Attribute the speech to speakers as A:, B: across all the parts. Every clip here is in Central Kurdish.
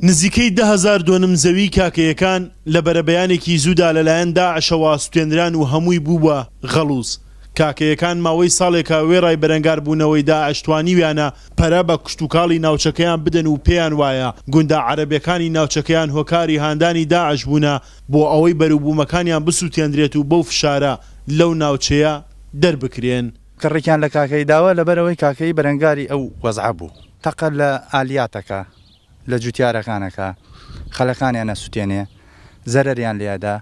A: نزیکەی 10,000 دۆنم زەوی کاکەیەکان لە بەرەبەیانێکی زوودا لەلایەن داعشەوە سوتێنران و هەمووی بوو بە غەڵوز. کاکەیەکان ماوەی ساڵێکە وێڕای بەرەنگار بوونەوەی داعش توانیویانە پەرە بە کشتوکاڵی ناوچەکەیان بدەن و پێیان وایە گوندە عەرەبیەکانی ناوچەکەیان هۆکاری هاندانی داعش بوونە بۆ ئەوەی بەرووبوومەکانیان بسووتێنرێت و بەو فشارە لەو ناوچەیە دەربکرێن.
B: کڕێکیان لە کاکەی داوە لەبەرەوەی کاکەی بەرەنگاری ئەو وەزعە بوو تەقە لە ئالیاتەکە لە جوتیارەکانەکە خەلەکانیان نەسووتێنێ زەرەریان لێدا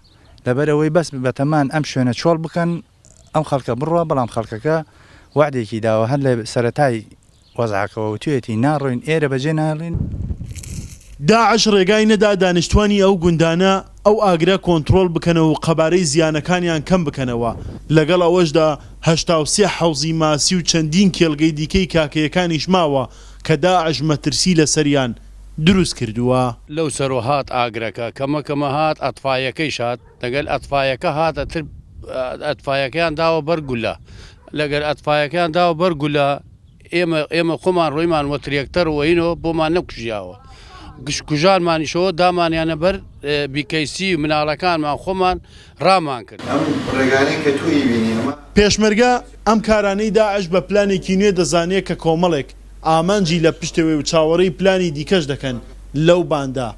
B: لەبەرەوەی بەس بەتەمان ئەم شوێنە چۆڵ بکەن ئەم خەڵکە بڕوە بەڵام خەڵکەکە وعدێکی داوە هەر لە سەرەتای وەزعەکەەوە وتوێتی ناڕۆین ئێرە بەجێ ناڵین.
A: داعش ڕێگای نەدا دانیشتوانی ئەو گوندانە ئەو ئاگرە کۆنتترۆل بکەنەوە و قەبارەی زیانەکانیان کەم بکەنەوە. لەگەڵ ئەوەشدا 83 حەوزی ماسی و چەندین کێڵگەی دیکەی کاکەیەکانیش ماوە کە داعش مەترسی لە سەریان دروست کردووە.
C: لەو سەرۆهات ئاگرەکە کەمەکەمە هات ئەتفایەکەی شات لەگەل ئەتفایەکە هاتە تر ئەتفایەکەیان داوە بەرگولە لەگەر ئەتفایەکەیان داوە بەرگولە ئێمە خۆمان ڕۆیمان وەترێکتەر وەینەوە بۆمان نەکوژیاوە گشتکوژانمانیشەوە دامانیانە بەر بیکەیسی و مناڵەکانمان خۆمان ڕامان کرد.
A: پێشمەرگە ئەم کارانەی داعش بە پلانێکی نوێ دەزانێت کە کۆمەڵێک ئامانجی لە پشتەوەی و چاوەڕێی پلانی دیکەش دەکەن لەو باندا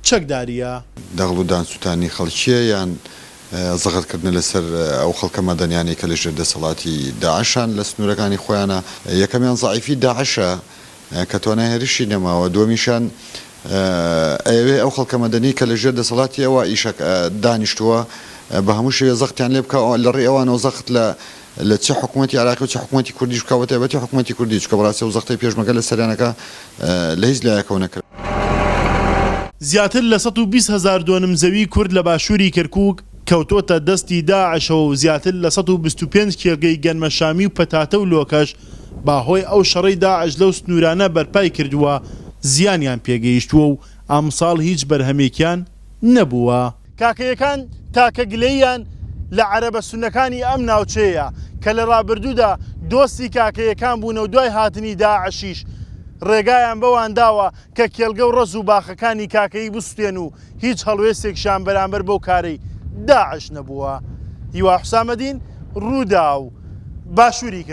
A: چەکداریە
D: دەغڵ و دانسووتانی خەڵکیە یان زەغەتکردن لەسەر ئەو خەڵکە مەدەنیانی کە لەژێر دەسەڵاتی داعشان لە سنوورەکانی خۆیانە. یەکەمیان زەعیفی داعشە کە توانای هێرشی نەماوە، دووەمیشان ئەوێ ئەو خەڵکە مەدەنی کە لەژێر دەسەڵاتی ئەوە ئیشە دانیشتووە بە هەموو شێوێ زەختیان لێ بکە لە ڕێ ئەوانەوە زەخت لە چه حکوومەتی عراقی و چه حکوومەتی کوردیش بکەوە تایبەتی حکوومەتی کوردی چکە بەڕاستی و زەختی پێشمەگە لە سەریانەکە لە هیچ لایەکەوە نەکرد.
A: زیاتر لە 120,000 دۆنم زەوی کورد لە باشووری کەرکووک کەوتۆتە دەستی داعشەوە و زیاتر لە 125 کێڵگەی گەنمە شامی و پەتاتە و لۆکەش باهۆی ئەو شەڕەی داعش لەو سنوورانە بەرپای کردووە زیانیان پێگەیشتووە و ئەمساڵ هیچ بەرهەمێکیان نەبووە. کاکەیەکان تاکە گلەیان لە عەرەبە سونەکانی ئەم ناوچەیە کە لە ڕابردوودا دۆستی کاکەیەکان بوون و دوای هاتنی داعشیش ڕێگایان بەوان داوە کە کێڵگە و ڕەز و باخەکانی کاکەی بستێن و هیچ هەڵوێستێکشان بەرامبەر بەو کارەی داعش نەبووە. هیوا حوسامەدین ڕوودا و باشووری